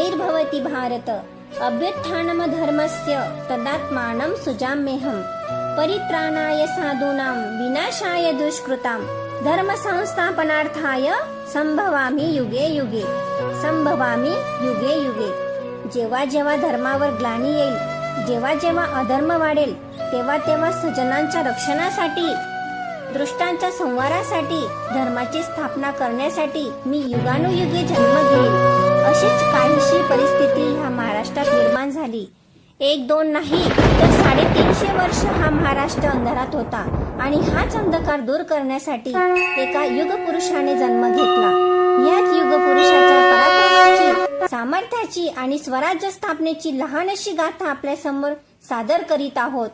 ग्लानिर्भवति भारत अभ्युत्थानम धर्मस्य तदात्मानं सुजाम्यहम् परित्राणाय साधूनां विनाशाय दुष्कृतां धर्म संस्थापनार्थाय संभवामि युगे युगे संभवामि युगे युगे। जेव्हा जेव्हा धर्मावर ग्लानी येईल, जेव्हा जेव्हा अधर्म वाढेल, तेव्हा तेव्हा सज्जनांच्या रक्षणासाठी, दृष्टांच्या संवारासाठी, धर्माची स्थापना करण्यासाठी मी युगानुयुगे जन्म घेईल। अशीच काहीशी परिस्थिती ह्या महाराष्ट्रात निर्माण झाली। 1-2 नाही तर 350 वर्ष हा महाराष्ट्र अंधारात होता आणि हाच अंधकार दूर करण्यासाठी एका युगपुरुषाने जन्म घेतला। याच युगपुरुषाच्या पराक्रमाची, सामर्थ्याची आणि स्वराज्य स्थापनेची लहान अशी गाथा आपल्या समोर सादर करीत आहोत।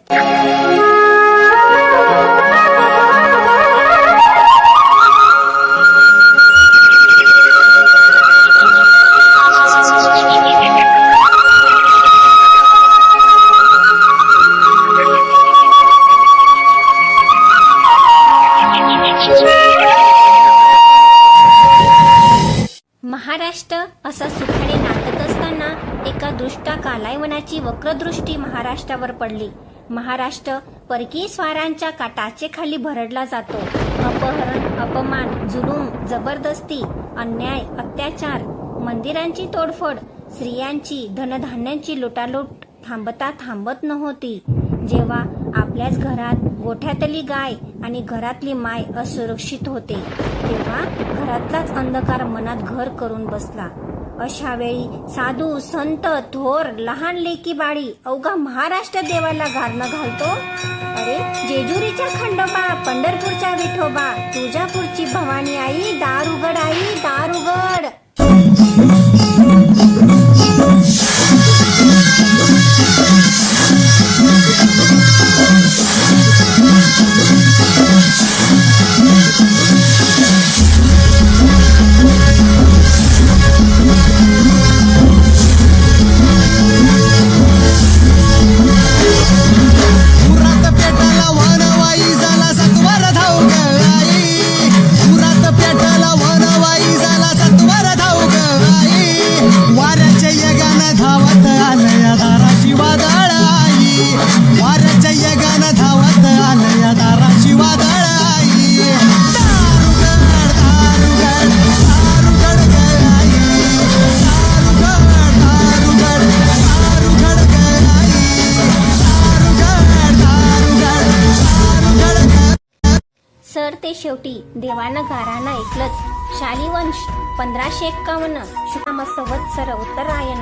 महाराष्ट्र असा सुखाने नाचत असताना एका दुष्टा कालायवनाची वक्रदृष्टी महाराष्ट्रावर पडली। महाराष्ट्र परकीय स्वारांच्या टाचेखाली भरडला जातो। अपहरण, अपमान, जुलूम, जबरदस्ती, अन्याय, अत्याचार, मंदिरांची तोडफोड, स्त्रियांची, धनधान्यांची लुटालूट थांबत नव्हती। जेव्हा आपल्याच घरात गोठ्यातली गाय आणि घरातली माय असुरक्षित होते, तेव्हा घरातलाच अंधकार मनात घर करून बसला। अशा वेळी साधू, संत, थोर, लहान लेकी बाळी अवघा महाराष्ट्र देवाला गारणं घालतो। अरे जेजुरीच्या खंडोबा, पंढरपूरच्या विठोबा, तुळजापूरची भवानी आई, दार उघड आई, दार उघड। ते शेवटी देवानं गारानं ऐकलंच। शालिवंश 1551 शुक्ल संवत्सर उत्तरायण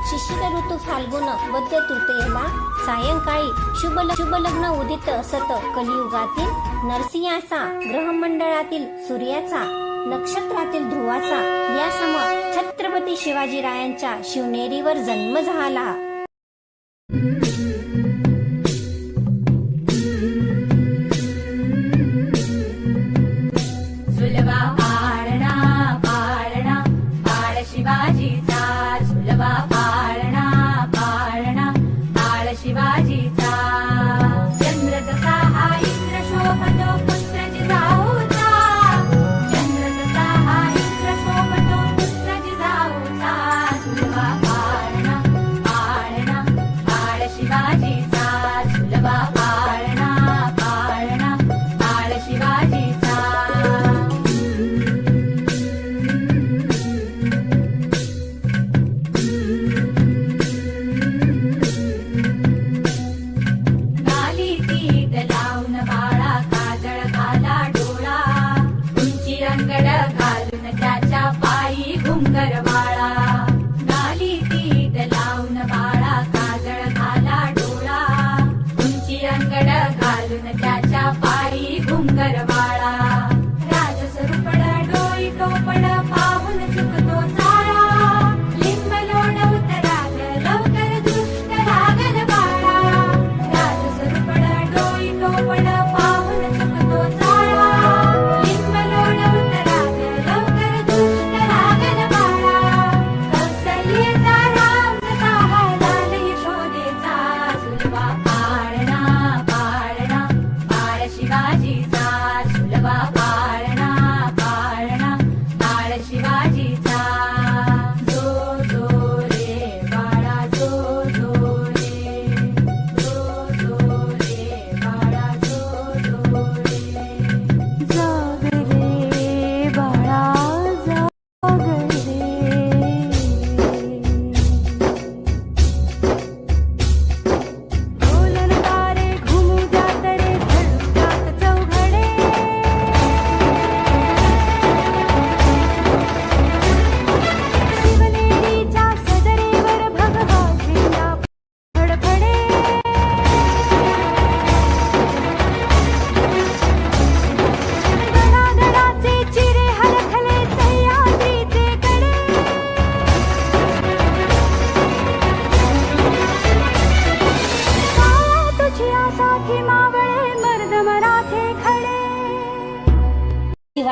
शिशिर ऋतू फाल्गुन वद्य तृतीयेला सायंकाळी शुभ लग्न उदित असत कलियुगातील नरसिंहाचा, ग्रहमंडळातील सूर्याचा, नक्षत्रातील ध्रुवाचा या सम छत्रपती शिवाजीरायांच्या शिवनेरीवर जन्म झाला।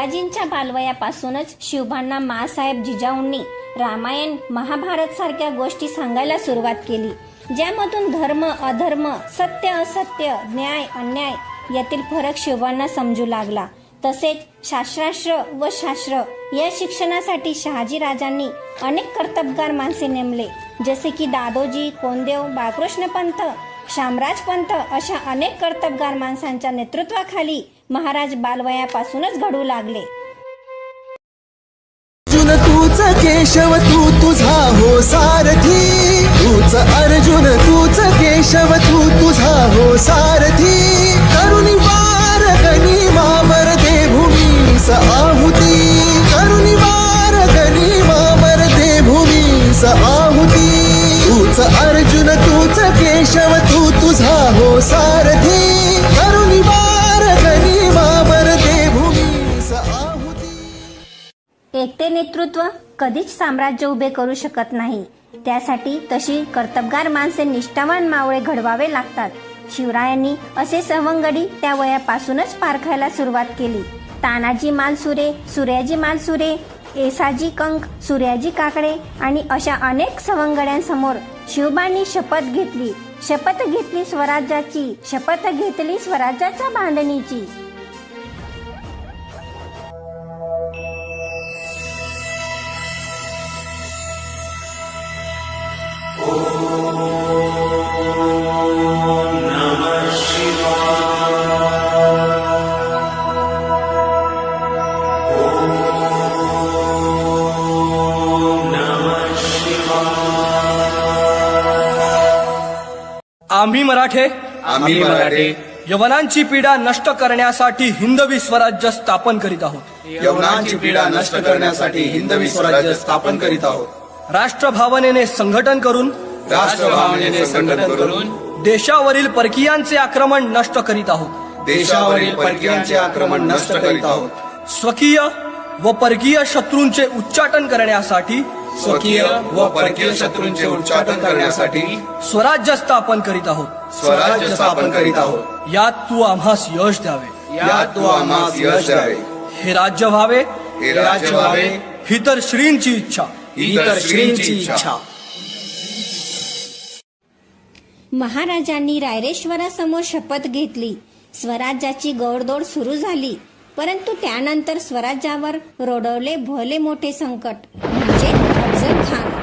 शिवाजींच्या बालवयापासूनच शिवबांना माँसाहेब जिजाऊंनी रामायण महाभारत सारख्या गोष्टी सांगायला सुरुवात केली, ज्यामधून धर्म अधर्म, सत्य असत्य, न्याय अन्याय यातील फरक शिवबांना समजू लागला. तसेच शास्त्रास्त्र व शास्त्र या शिक्षणासाठी शहाजी राजांनी अनेक कर्तबगार माणसे नेमले, जसे की दादोजी कोंडदेव, बाळकृष्ण पंत, शामराज पंत अशा अनेक कर्तबगार माणसांच्या नेतृत्वाखाली महाराज बालवयापासूनच घडू लागले. अर्जुन तूच केशव तू तुझा हो सारथी, तूच अर्जुन तूच केशव तू तुझा हो सारथी. करुणी वार गनिमावर दे भूमीस आहुती, करुणी वार गनिमावर दे भूमीस आहुती. तूच अर्जुन तूच केशव तू तुझा हो सारथी, करुणी वार गनिमावर दे भूमीस आहुती. एकटे नेतृत्व कधीच साम्राज्य उभे करू शकत नाही. त्यासाठी तशी कर्तबगार माणसे निष्ठावान मावळे घडवावे लागतात. शिवरायांनी असे सवंगडी त्या वयापासूनच पारखायला सुरुवात केली. तानाजी मालसुरे, सूर्याजी मालसुरे, येसाजी कंक, सूर्याजी काकडे आणि अशा अनेक सवंगड्यांसमोर शिवबांनी शपथ घेतली स्वराज्याची, शपथ घेतली स्वराज्याच्या बांधणीची. आम्ही मराठे यवनांची पीडा नष्ट करण्यासाठी हिंदवी स्वराज्य स्थापन करीत आहोत. यवनांची पीडा नष्ट करण्यासाठी हिंदवी स्वराज्य स्थापन करीत आहोत. राष्ट्रभावनेने संघटन करून देशावरील परकीयांचे आक्रमण नष्ट करीत आहोत. देशावरील परकीयांचे आक्रमण नष्ट करीत आहोत. स्वकीय व परकीय शत्रूंचे उच्चाटन करण्यासाठी स्वकीय व परकीय शत्रूंचे उच्चाटन करण्यासाठी स्वराज्य स्थापन करीत आहोत. स्वराज्य स्थापन करीत आहोत. यात तू आम्हास यश द्यावे, यात तू आम्हास यश द्यावे. हे राज्य व्हावे, हे राज्य व्हावे, ही तर श्रींची इच्छा, ही तर श्रींची इच्छा. महाराजांनी रायरेश्वरासमोर शपथ घेतली. स्वराज्याची गौडदौड सुरू झाली. परंतु त्यानंतर स्वराज्यावर रोडवले भले मोठे संकट, म्हणजे अफजल खान.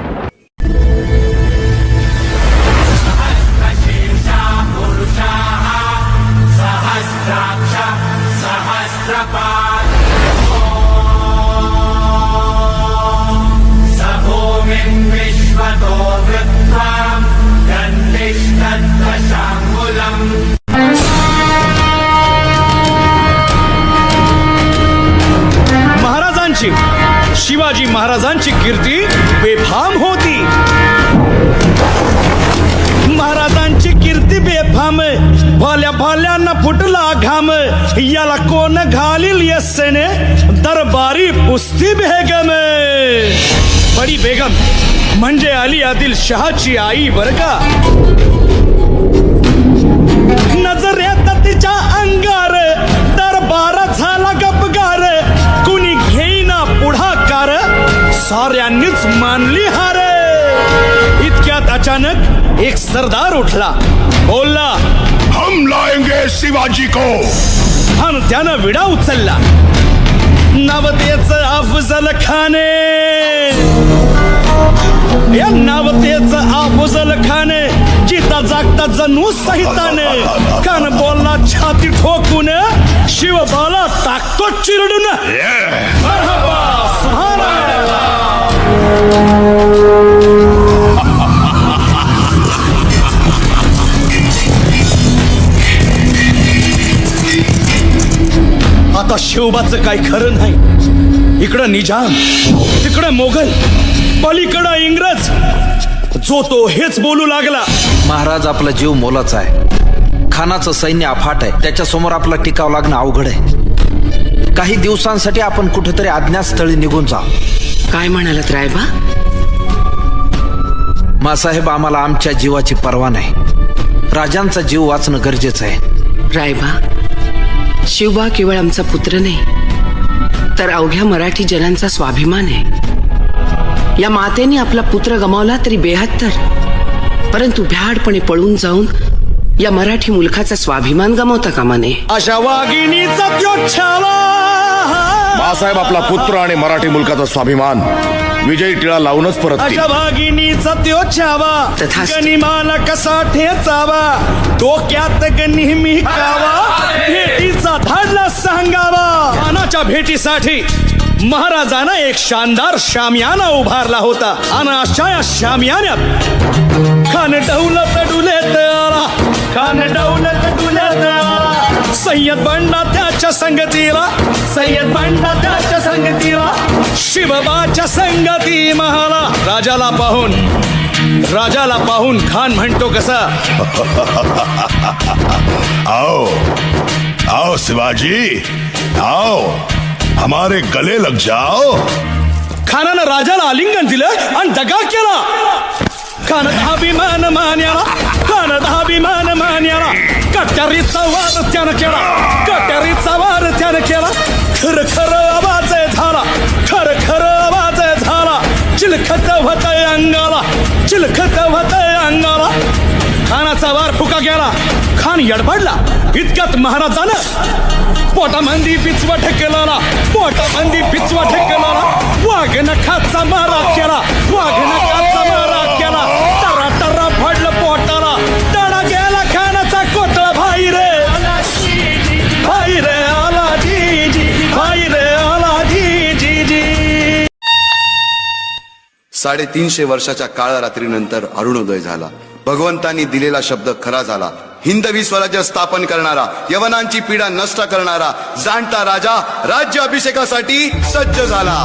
शिवाजी महाराजांची कीर्ती बेफाम होती. महाराजांची कीर्ती बेफाम, भल्या भल्यांना फुटला घाम. याला कोण घालील यस्सेने, दरबारी पुस्ती बेगम. बडी बेगम म्हणजे अली आदिल शहाची आई बर का. नजरेत तिच्या अंगार दरबार झाला गपगार. कुणी घेईना पुढाकार, साऱ्यांनीच मानली हार. इतक्यात अचानक एक सरदार उठला, बोलला, हम लाएंगे शिवाजी को. आणि त्यानं विडा उचलला. नवतेच अफजल खाने, या नवतेच अफजल खाने. जिता जागता जणू सहिताने. कान बोलला छाती ठोकून, शिवबाला टाकतो चिरडून. मरहबा, सुभानअल्लाह. आता शिवबाचं काही खरं नाही. इकडं निजाम, तिकडं मोगल, पलीकडं इंग्रज. जो तो हेच बोलू लागला. महाराज, आपला जीव मोलाचा आहे. खानाचं सैन्य अफाट आहे. त्याच्यासमोर आपला टिकाव लागणं अवघड आहे. काही दिवसांसाठी आपण कुठेतरी अज्ञातस्थळी निघून जाऊ. काय म्हणालात रायबा? मासाहेब, आम्हाला आमच्या जीवाची पर्वा नाही. राजांचा जीव वाचणं गरजेचं आहे. रायबा, शिवबा केवळ आमचा पुत्र नाही, तर अवघ्या मराठी जनांचा स्वाभिमान आहे. या मातेने आपला पुत्र गमावला तरी 72, परंतु भ्याडपणे पळून जाऊन या मराठी मुलखाचा स्वाभिमान गमावता कामा नये. अशा वाघिणीचा त्यो छावा. बाळासाहेब आपला पुत्र आणि मराठी मुलकाचा स्वाभिमान विजयी टिळा लावूनच परत अशा वाघिणीचा त्यो छावा. तथास्तु. गनिमाला कसा ठेचावा, डोक्यात नेहमी कावा, भेटीचा धाडला सांगावा. खानाच्या भेटीसाठी महाराजांना एक शानदार शामियाना उभारला होता. आणि अशा या शामियान्यात खान डौलत डुलेत आला, खान डौलत डुलेत आला. सय्यद बंडा त्याच्या संगतीला, सय्यद बंडा त्याच्या संगतीला, शिवबाच्या संगती महाला. राजाला पाहून खान म्हणतो कसा, आओ आओ शिवाजी, आओ हमारे गले लग जाओ. खानानं राजाला आलिंगन दिलं आणि दगा केला. खान अभिमान मान्याला, खान अभिमान मान्याला. कट्यारीचा वार त्यानं केला, कट्यारीचा वार त्यानं केला. खर खर आवाज झाला, खर खर आवाज झाला. चिलखत होत अंगाला, चिलखत होत अंगाला. खानाचा वार फुका गेला. खान यडबडला. इतक्यात महाराजानं पोटामंदी पिचवा ठेकेला, पोटामंदी पिचवा ठेकेला. वाघ नखाचा मारा केला, वाघ नखाचा मारा केला. टरा टरा फडलं पोटाला. तडा गेला खानाचा कोतळा. भाई रे भाई रे आला जी जी, भाई रे आला जी जी जी. 350 वर्षाच्या काळ रात्रीनंतर अरुणोदय झाला. भगवंतांनी दिलेला शब्द खरा झाला. हिंदवी स्वराज्य स्थापन करणारा, यवनांची पीडा नष्ट करणारा जाणता राजा राज्य अभिषेकासाठी सज्ज झाला.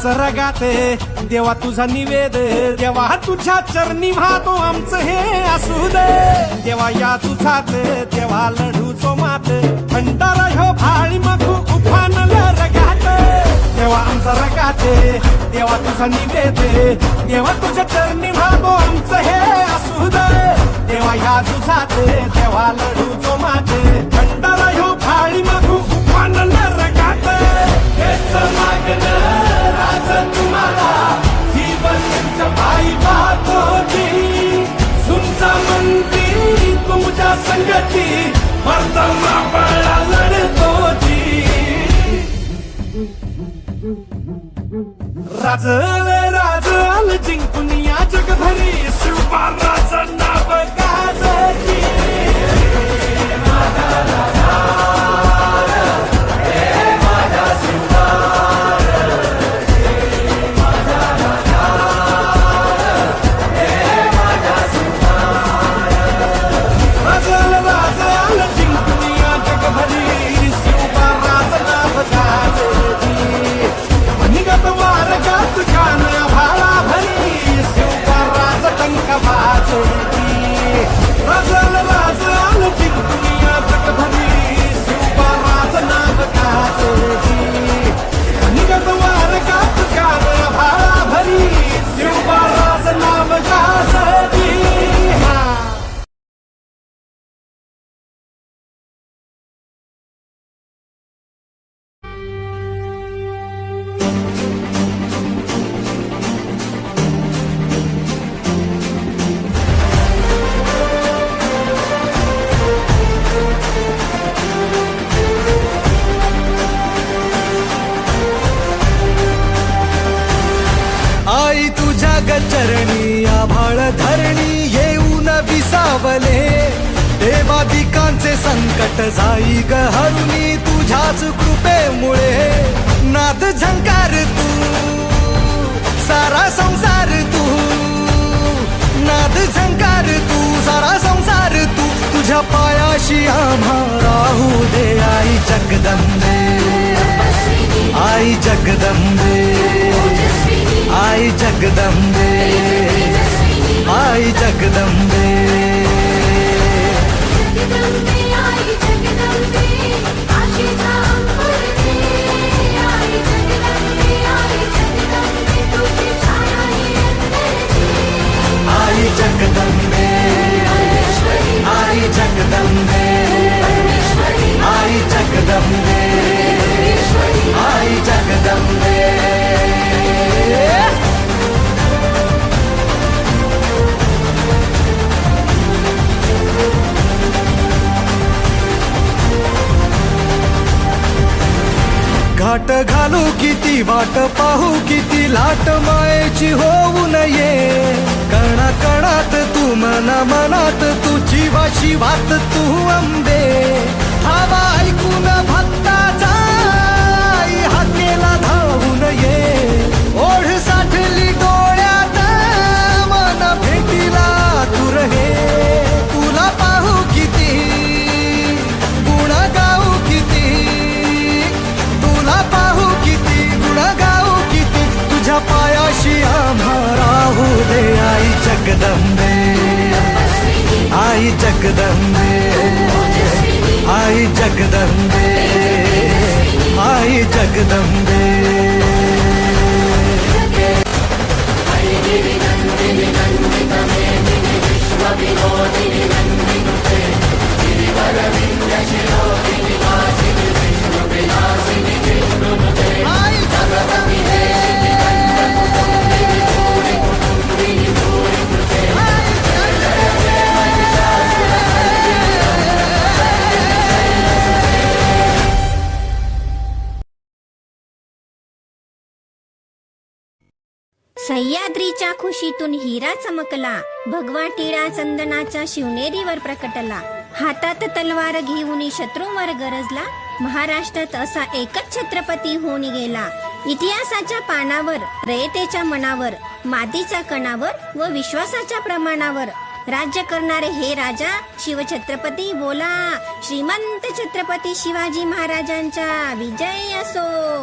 रगात देवा तुझा निवेद, देवा तुझ्या चरणी वाहतो आमचं हे असू दे. देवा या तुझात देवा लढू तो मात, भंडारा ह्यो भाळी मखू उफानलं रगात. देवा आमचा रगात माझे देवा तुझा निवेद देवा तुझ्या चरणी भागो आमचं हे असू दे देवा ह्या तुझात देवा लढू जो माझे खंडाला ह्यो फाळी मागू उपान रगात हेच मागणं राज तुम्हाला जीवन तुमच्या पायी पाहतो तुमचा मंत्री तुमच्या संगती मर्दमा बळा लढतो राज राज आल जिंकून या जगभरी शिवबा राज नाव गाजती आई तुझ्या गचरणी आभाळ धरणी येऊन विसावले देवादिकांचे संकट जाई ग हरुणी तुझ्याच कृपेमुळे नाद झंकार तू सारा संसार तू नाद झंकार तू सारा संसार तू तुझ्या पायाशी आम्हा राहू दे आई जगदंबे आई जगदंबे आई जगदंबे आई जगदंबे आई जगदंबे आई जगदंबे आई जगदंबे आई जगदंबे घाट घालू किती वाट पाहू किती लाट मायेची होऊ नये कणा कणात तू मना मनात तू जीवा शिवात तू अंबे हवा ऐकून भक्ताचा हाकेला धावून ये ओढ साठली डोळ्यात मन भेटीला तू रहे तुला पाहू किती गुण गाऊ किती तुला पाहू किती गुण गाऊ किती तुझ्या पायाशी आम्हा राहू दे आई जगदंबे आई जगदंबे आई जगदंबे आई जगदंबे सह्याद्रीच्या खुशीतून हिरा चमकला भगवा टिळा चंदनाच्या शिवनेरीवर प्रकटला हातात तलवार घेऊन शत्रूंवर गरजला महाराष्ट्रात असा एकच छत्रपती होऊन गेला इतिहासाच्या पानावर रयतेच्या मनावर मातीच्या कणावर व विश्वासाच्या प्रमाणावर राज्य करणारे हे राजा शिवछत्रपती बोला श्रीमंत छत्रपती शिवाजी महाराजांचा विजय असो।